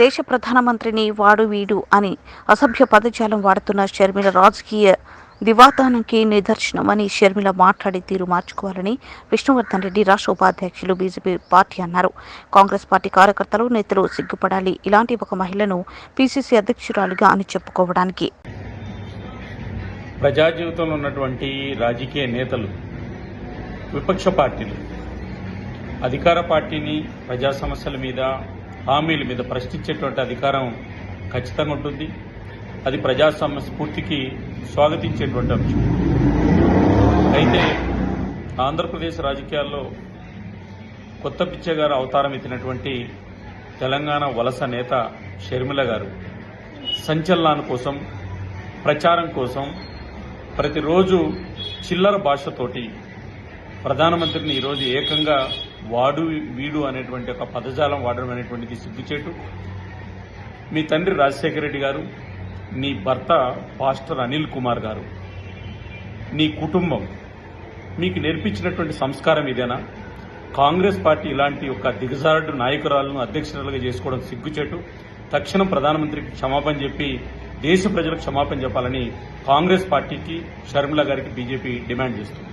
దేశ ప్రధానమంత్రిని వాడు వీడు అని అసభ్య పదజాలం వాడుతున్న షర్మిల రాజకీయ దివాతానానికి నిదర్శనమని షర్మిల మాట్లాడి తీరు మార్చుకోవాలని విష్ణువర్ధన్ రెడ్డి రాష్ట్ర ఉపాధ్యక్షులు బీజేపీ పార్టీ అన్నారు. కాంగ్రెస్ పార్టీ కార్యకర్తలు నేతలు సిగ్గుపడాలి ఇలాంటి ఒక మహిళను పీసీసీ అధ్యక్షురాలిగా అని చెప్పుకోవడానికి. ప్రజా జీవితంలో ఉన్నటువంటి రాజకీయ నేతలు, విపక్ష పార్టీలు అధికార పార్టీని ప్రజా సమస్యల మీద, హామీల మీద ప్రశ్నించేటువంటి అధికారం ఖచ్చితంగా ఉంటుంది. అది ప్రజా స్ఫూర్తికి స్వాగతించేటువంటి అంశం. అయితే ఆంధ్రప్రదేశ్ రాజకీయాల్లో కొత్త పిచ్చ గారు అవతారం ఎత్తినటువంటి తెలంగాణ వలస నేత షర్మిల గారు సంచలనాల కోసం, ప్రచారం కోసం ప్రతిరోజు చిల్లర భాషతోటి ప్రధానమంత్రిని ఈరోజు ఏకంగా వాడు వీడు అనేటువంటి ఒక పదజాలం వాడడం అనేటువంటిది సిగ్గుచేటు. మీ తండ్రి రాజశేఖర రెడ్డి గారు, నీ భర్త పాస్టర్ అనిల్ కుమార్ గారు, నీ కుటుంబం మీకు నేర్పించినటువంటి సంస్కారం ఇదేనా? కాంగ్రెస్ పార్టీ ఇలాంటి ఒక దిగజారుడు నాయకురాలను అధ్యక్షురాలుగా చేసుకోవడం సిగ్గుచేటు. తక్షణం ప్రధానమంత్రికి క్షమాపణ చెప్పి దేశ ప్రజలకు క్షమాపణ చెప్పాలని కాంగ్రెస్ పార్టీకి, షర్మిల గారికి బీజేపీ డిమాండ్ చేస్తుంది.